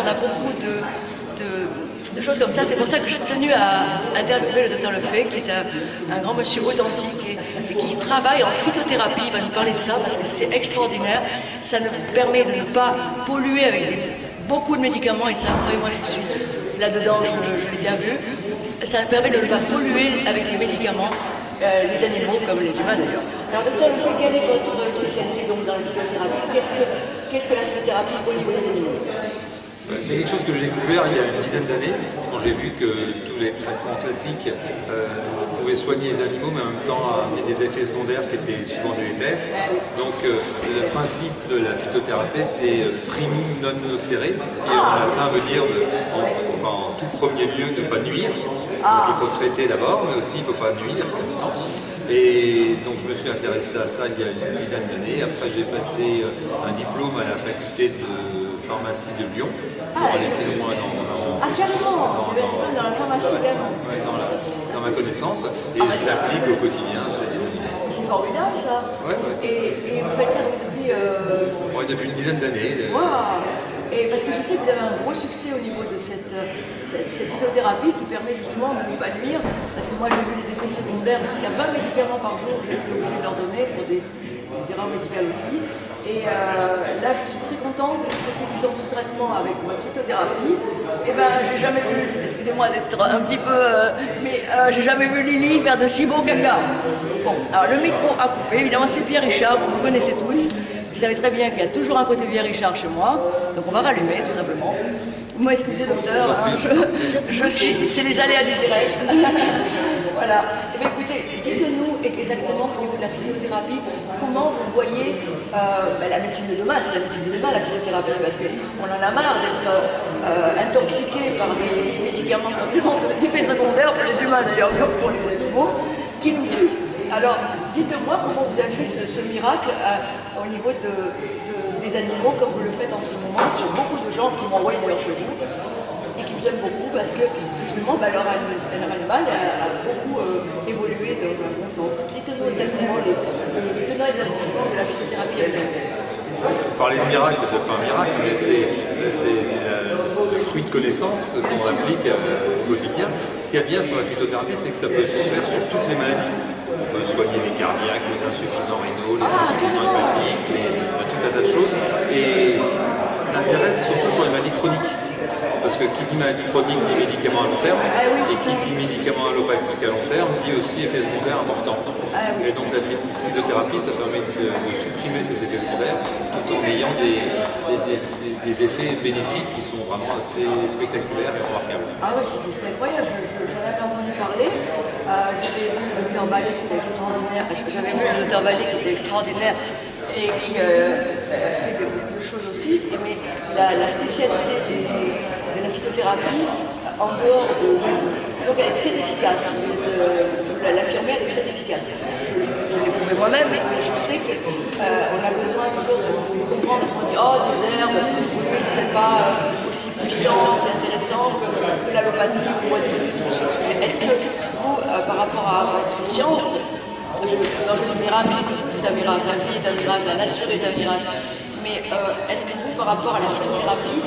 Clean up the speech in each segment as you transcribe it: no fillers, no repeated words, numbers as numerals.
on a beaucoup de choses comme ça. C'est pour ça que j'ai tenu à interviewer le docteur Lefebvre, qui est un grand monsieur authentique et qui travaille en phytothérapie. Il va nous parler de ça parce que c'est extraordinaire. Ça nous permet de ne pas polluer avec beaucoup de médicaments, et ça, moi je suis là-dedans, je l'ai bien vu. Ça nous permet de ne pas polluer avec les médicaments les animaux comme les humains d'ailleurs. Alors docteur Lefebvre, quelle est votre spécialité donc dans la phytothérapie? Qu'est-ce que la phytothérapie au niveau des animaux? C'est quelque chose que j'ai découvert il y a une dizaine d'années, quand j'ai vu que tous les traitements classiques pouvaient soigner les animaux, mais en même temps des effets secondaires qui étaient souvent délétères. Donc le principe de la phytothérapie, c'est primum non nocere, ce qui en latin veut dire en tout premier lieu ne pas nuire. Donc il faut traiter d'abord, mais aussi il ne faut pas nuire en même temps. Et donc je me suis intéressé à ça il y a une dizaine d'années. Après j'ai passé un diplôme à la faculté de pharmacie de Lyon. Pour aller plus loin carrément, dans la pharmacie également. Ouais, dans ma connaissance, et je l'applique au quotidien chez les animaux. C'est formidable ça. Ouais. Et vous faites ça depuis... depuis une dizaine d'années. Wow. Et parce que je sais que vous avez un gros succès au niveau de cette phytothérapie qui permet justement de ne pas nuire. Parce que moi j'ai vu les effets secondaires jusqu'à 20 médicaments par jour, j'ai été obligée de leur donner pour des erreurs médicales aussi. Et là je suis très contente depuis qu'ils sont sous traitement avec votre phytothérapie. Et ben j'ai jamais vu, excusez-moi d'être un petit peu, j'ai jamais vu Lily faire de si beaux caca. Bon, alors le micro a coupé, évidemment c'est Pierre Richard, vous me connaissez tous. Vous savez très bien qu'il y a toujours un côté Pierre Richard chez moi, donc on va rallumer tout simplement. Vous m'excusez docteur, hein, c'est les aléas du direct. Voilà. Et bien, écoutez, dites-nous exactement au niveau de la phytothérapie, comment vous voyez la médecine de demain, c'est la médecine de demain la phytothérapie, parce qu'on en a marre d'être intoxiqué par des médicaments d'effets secondaires, pour les humains d'ailleurs, comme pour les animaux, qui nous tuent. Alors, dites-moi comment vous avez fait ce miracle au niveau des animaux, comme vous le faites en ce moment, sur beaucoup de gens qui m'ont envoyé d'ailleurs chez vous, et qui vous aiment beaucoup, parce que justement, leur animal a beaucoup évolué dans un bon sens. Dites-nous exactement les tenants et les aboutissements de la phytothérapie elle-même. Parler de miracle, c'est peut-être pas un miracle, mais c'est le fruit de connaissance qu'on applique au quotidien. Ce qu'il y a bien sur la phytothérapie, c'est que ça peut se faire sur toutes les maladies. On peut soigner les cardiaques, les insuffisants rénaux, les insuffisants hépatiques, tout un tas de choses. Et l'intérêt, c'est surtout sur les maladies chroniques. Parce que qui dit maladie chronique dit médicaments à long terme, et qui dit médicaments allopathiques à long terme dit aussi effets secondaires importants. Et donc la phytothérapie, ça permet de supprimer ces effets secondaires tout en ayant des effets bénéfiques qui sont vraiment assez spectaculaires et remarquables. Ah oui, c'est incroyable, j'en avais entendu parler. J'avais vu le docteur Ballet qui était extraordinaire, et qui fait beaucoup de choses aussi, mais la spécialité de la phytothérapie, en dehors de... Donc elle est très efficace, l'infirmière est très efficace. Je l'ai prouvé moi-même, mais je sais qu'on a besoin toujours de comprendre, parce qu'on dit « Oh, des herbes, oui, c'est peut-être pas aussi puissant, c'est intéressant que l'allopathie ou des effets de suite. » Mais est-ce que vous, par rapport à votre science, quand je dis miracle, c'est que tout un miracle, la vie est un miracle, la nature est un miracle. Mais est-ce que vous, par rapport à la phytothérapie,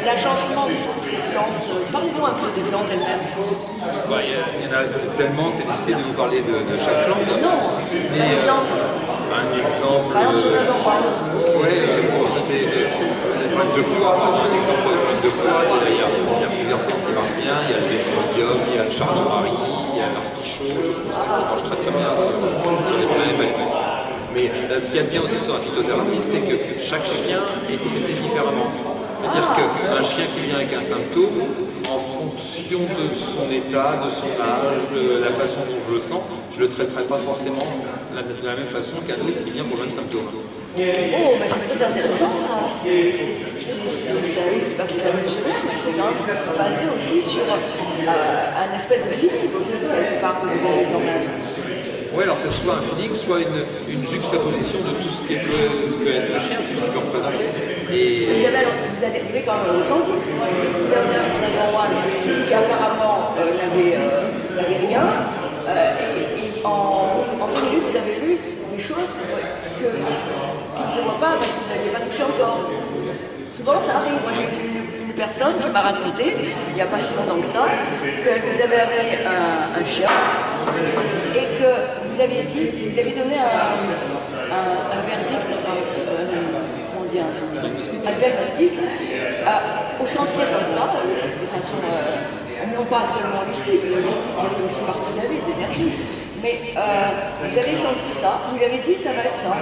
l'agencement de toutes ces plantes, parlez-nous un peu des plantes elles-mêmes. Il y en a tellement que c'est difficile de vous parler de chaque plante. Non, mais un exemple. C'était les plantes de foie. Un exemple de plantes de foie, il y a plusieurs plantes qui marchent bien. Il y a le desmodium, il y a le chardon-marie, il y a l'artichaut, je trouve ça qui marche très bien sur les problèmes hépatiques. Mais ce qu'il y a de bien aussi sur la phytothérapie, c'est que chaque chien est traité différemment. C'est-à-dire qu'un chien qui vient avec un symptôme, en fonction de son état, de son âge, de la façon dont je le sens, je ne le traiterai pas forcément de la même façon qu'un autre qui vient pour le même symptôme. Oh, mais c'est très intéressant ça. C'est pas que c'est révolutionnaire, mais c'est quand même basé aussi sur un espèce de feeling aussi, quelque part, que vous avez quand même. Oui, alors c'est soit un feeling, soit une juxtaposition de tout ce qu'est être le chien, tout ce qu'il peut représenter. Et... Vous avez arrivé quand même ressenti, parce que moi j'ai découvert un journal One qui apparemment n'avait rien, et en 2 minutes vous avez vu des choses qui ne se voient pas parce que vous n'aviez pas touché encore. Souvent ça arrive, moi j'ai eu une une personne qui m'a raconté, il n'y a pas si longtemps que ça, que vous avez amené un chien et que vous aviez donné un verdict, comment dire, un diagnostic au sentir comme ça, de façon non pas seulement holistique, mais holistique il fait aussi partie de la vie, de l'énergie. Mais vous avez senti ça, vous lui avez dit ça va être ça.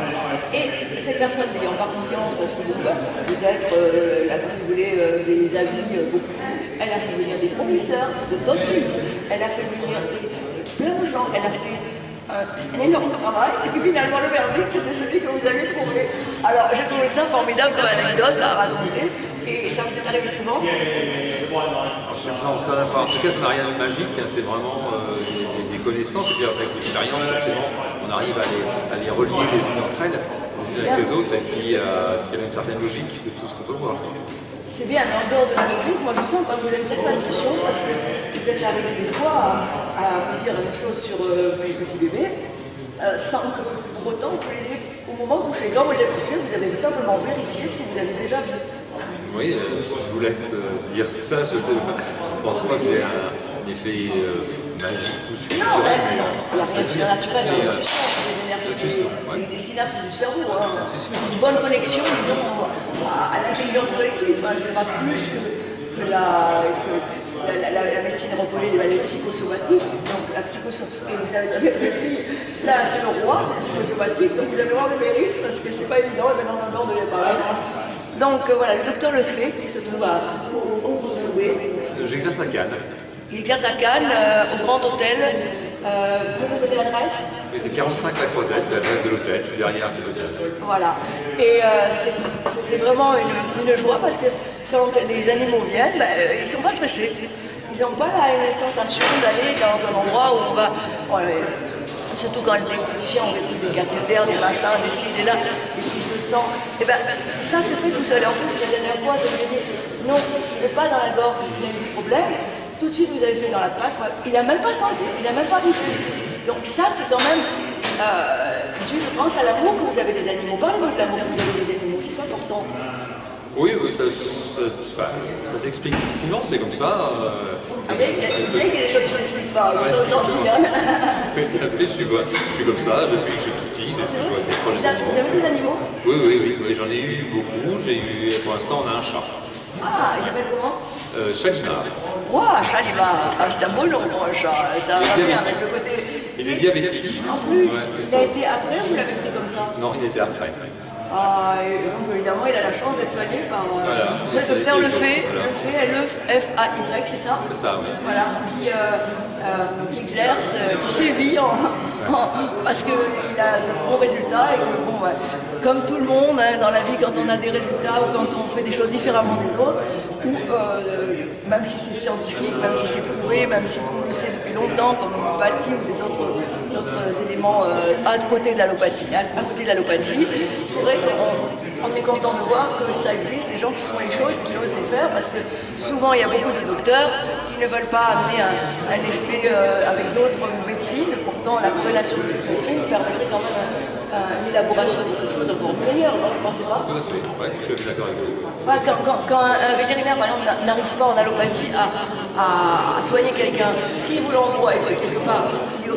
Et cette personne n'ayant pas confiance, parce que bon, peut-être la personne voulait des avis beaucoup, elle a fait venir des professeurs de d'autres pays, elle a fait venir plein de gens, elle a fait un énorme travail, et puis finalement le verdict c'était celui que vous aviez trouvé. Alors j'ai trouvé ça formidable comme anecdote à raconter, et ça vous est arrivé souvent? Non, ça, enfin, en tout cas, ça n'a rien de magique, hein, c'est vraiment des connaissances, et puis avec l'expérience, forcément, on arrive à les relier les unes entre elles, les unes avec les autres, et puis à tirer une certaine logique de tout ce qu'on peut voir. C'est bien, mais en dehors de la logique, moi je sens que vous avez cette intuition, parce que vous êtes arrivé des fois à me dire une chose sur les petits bébés, sans que pour autant vous les ayez au moment où touché. Quand vous l'avez touché, vous avez simplement vérifié ce que vous avez déjà vu. Oui, je vous laisse dire ça, je sais pas. Je pense pas que j'ai un effet magique ou Non, surnaturel. il n'y a rien de surnaturel dans l'intuition, c'est des énergies, des synapses du cerveau. Hein. Une bonne connexion, disons, à l'intelligence collective. Enfin, c'est pas plus que la médecine repolée, les maladies psychosomatiques. Donc la psychosomatique, et vous savez très bien que lui, là c'est le roi psychosomatique, donc vous avez vraiment le mérite parce que c'est pas évident, et maintenant on devait parler. Donc voilà, le docteur Lefebvre qui se trouve où vous trouvez. J'exerce à Cannes. Il exerce à Cannes, au Grand Hôtel. Vous pouvez donner l'adresse? Oui, c'est 45 La Croisette, c'est l'adresse de l'hôtel, je suis derrière cet hôtel. Voilà. Et c'est vraiment une joie parce que quand les animaux viennent, ils ne sont pas stressés. Ils n'ont pas la sensation d'aller dans un endroit où on va... surtout quand les petits chiens ont vécu des cathéters, des machins, des ci, des là, des prises de sang. Et ben ça se fait tout seul. Et en plus, la dernière fois, je lui ai dit non, il ne veut pas dans la gorge parce qu'il a eu des problèmes. Tout de suite, vous avez fait dans la patte. Il n'a même pas senti, il n'a même pas bougé. Donc ça, c'est quand même dû, je pense, à l'amour que vous avez des animaux. Parlez-moi de l'amour que vous avez des animaux, c'est important. Oui, ça s'explique difficilement, c'est comme ça. Il y a des choses qui ne s'expliquent pas, vous avez ressenti. Hein. Oui, tout à fait, je suis comme ça depuis que j'ai tout petit. Vous avez des animaux? Oui, j'en ai eu beaucoup. Pour l'instant, on a un chat. Ah, il s'appelle comment? Chalimar. Waouh, Chalimar, c'est un beau nom pour un chat. Ça va bien avec le côté. Il est diabétique. En plus, il a été après ou vous l'avez pris comme ça? Non, il était après. Ah, et donc évidemment, il a la chance d'être soigné par le docteur Lefebvre, L-E-F-A-Y, c'est ça? C'est ça, oui. Voilà, qui exerce, qui sévit parce qu'il a de bons résultats et que, bon, comme tout le monde hein, dans la vie, quand on a des résultats ou quand on fait des choses différemment des autres, ou même si c'est scientifique, même si c'est prouvé, même si on le sait depuis longtemps, comme l'homéopathie ou d'autres éléments à côté de l'allopathie, c'est vrai qu'on est content de voir que ça existe, des gens qui font les choses, qui osent les faire, parce que souvent il y a beaucoup de docteurs qui ne veulent pas amener un effet avec d'autres médecines, pourtant la corrélation de médecine permettrait quand même une élaboration de quelque chose encore meilleur, non? Vous ne pensez pas? Tout à fait, ouais, je suis d'accord avec vous. Quand un vétérinaire, par exemple, n'arrive pas en allopathie à soigner quelqu'un, s'il vous l'envoie quelque part,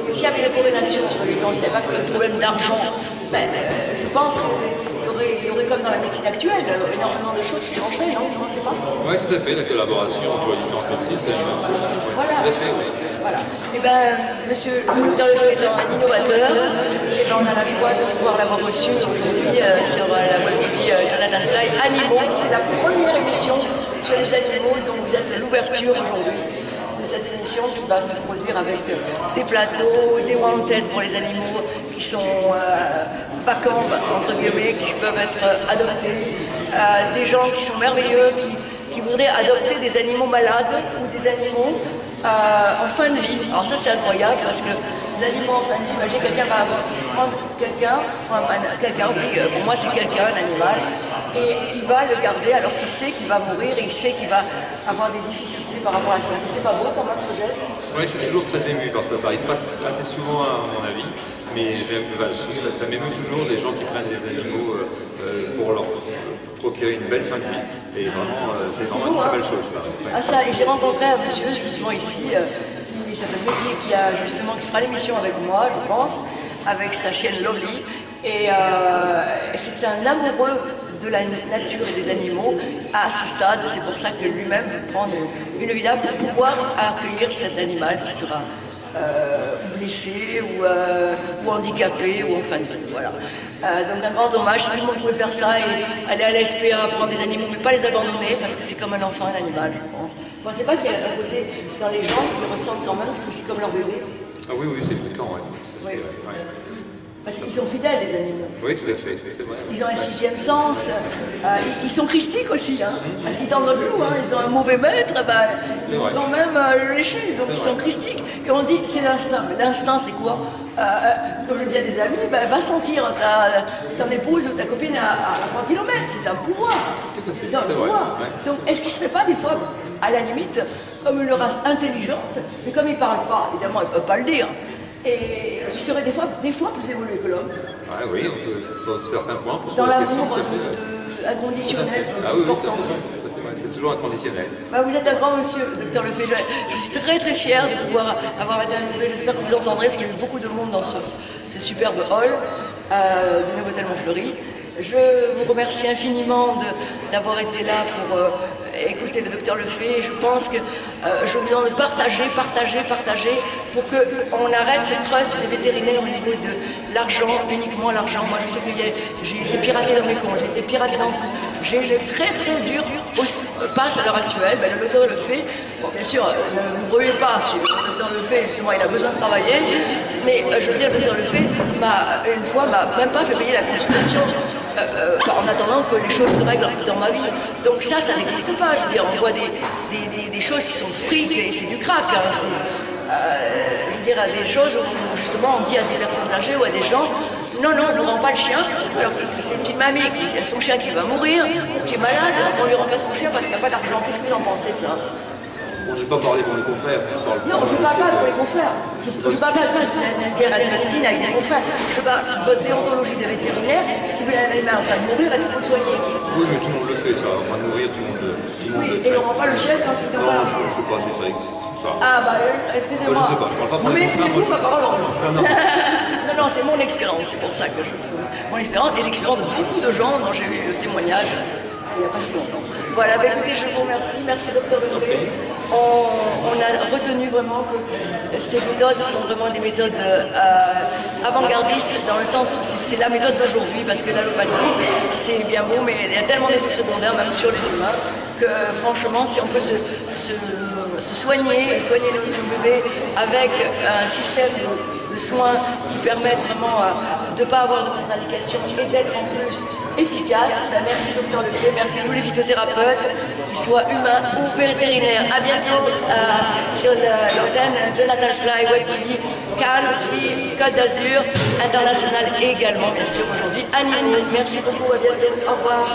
s'il y avait une corrélation entre les gens, s'il n'y avait pas que le problème d'argent, je pense qu'il y aurait comme dans la médecine actuelle énormément de choses qui changeraient, non? Vous ne pensez pas? Oui, tout à fait, la collaboration entre différentes médecines, c'est la même chose. Voilà. Tout à fait, oui. Voilà. Et bien, monsieur le docteur Lefebvre étant un innovateur, on a la joie de pouvoir l'avoir reçu aujourd'hui sur la web TV Jonathan Fly Animaux. C'est la première émission sur les animaux dont vous êtes l'ouverture aujourd'hui de cette émission qui va se produire avec des plateaux, des one-têtes pour les animaux qui sont vacants, entre guillemets, qui peuvent être adoptés, des gens qui sont merveilleux, qui voudraient adopter des animaux malades ou des animaux en fin de vie. Alors ça c'est incroyable parce que les animaux en fin de vie, imaginez quelqu'un va prendre quelqu'un, oui, pour moi c'est quelqu'un, un animal, et il va le garder alors qu'il sait qu'il va mourir et il sait qu'il va avoir des difficultés par rapport à la santé. C'est pas beau quand même ce geste? Oui, je suis toujours très ému parce que ça n'arrive pas assez souvent à mon avis, mais ça m'émeut toujours des gens qui prennent des animaux pour procurer une belle fin de vie. Et vraiment, c'est vraiment une très belle chose, ça. Ouais. Ah ça, et j'ai rencontré un monsieur justement ici, qui s'appelle Mehdi, qui fera l'émission avec moi, je pense, avec sa chienne Lovely. Et c'est un amoureux de la nature et des animaux à ce stade. C'est pour ça que lui-même veut prendre une villa pour pouvoir accueillir cet animal qui sera blessé ou handicapé ou en fin de vie. Voilà. Donc un grand hommage, si tout le monde pouvait faire ça et aller à la SPA, prendre des animaux, mais pas les abandonner parce que c'est comme un enfant, un animal, je pense. Vous pensez pas qu'il y a un côté dans les gens qui le ressentent quand même, c'est aussi comme leur bébé? Ah oui, oui, c'est fréquent, ouais. Oui. Ouais. Parce qu'ils sont fidèles, les animaux. Oui, tout à fait, c'est vrai. Ils ont un sixième sens, ils sont christiques aussi, hein, parce qu'ils tendent notre joue, hein, ils ont un mauvais maître, ils vont quand même le lécher, donc ils sont christiques. Et on dit, c'est l'instinct. Mais l'instinct, c'est quoi? Comme je dis à des amis, va sentir ton épouse ou ta copine à 3 km, c'est un pouvoir. Ils ont un pouvoir. Ouais. Donc, est-ce qu'ils ne seraient pas des fois, à la limite, comme une race intelligente, mais comme ils ne parlent pas, évidemment, ils ne peuvent pas le dire, et qui serait des fois plus évolué que l'homme. Ah oui, on peut, sur certains points. Dans l'amour inconditionnel, important. C'est toujours inconditionnel. Vous êtes un grand monsieur, docteur Lefebvre. Je suis très très fière de pouvoir avoir été interviewé. J'espère que vous l'entendrez parce qu'il y a eu beaucoup de monde dans ce superbe hall du Novotel Montfleury. Je vous remercie infiniment d'avoir été là pour écouter le docteur Lefebvre. Et je pense que je vous en partager pour qu'on arrête cette trust des vétérinaires au niveau de l'argent, uniquement l'argent. Moi, je sais que j'ai été piraté dans mes comptes, j'ai été piraté dans tout. J'ai eu très très dur passe à l'heure actuelle. Le docteur Lefebvre, bon, bien sûr, ne vous brûlez pas sur le docteur Lefebvre, justement, il a besoin de travailler. Mais je veux dire, le docteur Lefebvre, une fois, m'a même pas fait payer la consultation. En attendant que les choses se règlent dans ma vie. Donc ça n'existe pas. Je veux dire, on voit des choses qui sont fric et c'est du crack. Hein. Je veux dire, à des choses où justement on dit à des personnes âgées ou à des gens, non, on ne rend pas le chien, alors que c'est une petite mamie qui a son chien qui va mourir, ou qui est malade, on lui rend pas son chien parce qu'il n'y a pas d'argent. Qu'est-ce que vous en pensez de ça? Bon, je ne vais pas parler pour les confrères. Non, je ne parle pas pour les confrères. Je ne parle pas d'une guerre intestine avec des confrères. Je parle de votre déontologie de vétérinaire. Si vous avez l'animal en train de mourir, est-ce que vous le soignez? Oui, mais tout le monde le fait, ça. En train de mourir, tout le monde le fait. Oui, et on ne rend pas le chien quand il doit. Non, je ne sais pas si ça existe. Ça. Ah, excusez-moi. Je ne sais pas, je ne parle pas pour les confrères. Mettez-vous ma parole en non, c'est mon expérience. C'est pour ça que je trouve. Mon expérience et l'expérience de beaucoup de gens dont j'ai eu le témoignage il n'y a pas si longtemps. Voilà, écoutez, je vous remercie. Merci, docteur Lefebvre. On a retenu vraiment que ces méthodes sont vraiment des méthodes avant-gardistes, dans le sens, c'est la méthode d'aujourd'hui, parce que l'allopathie, c'est bien beau, mais il y a tellement d'effets secondaires, même sur les humains, que franchement, si on peut se soigner et soigner nos bébés avec un système de soins qui permettent vraiment de ne pas avoir de contre-indications et d'être en plus efficace. Merci docteur Lefebvre, merci à tous les phytothérapeutes, qu'ils soient humains ou vétérinaires. À bientôt sur l'antenne Jonathan Fly, Web TV, Cannes aussi, Côte d'Azur, international également bien sûr aujourd'hui. Animaux, merci beaucoup, à bientôt, au revoir.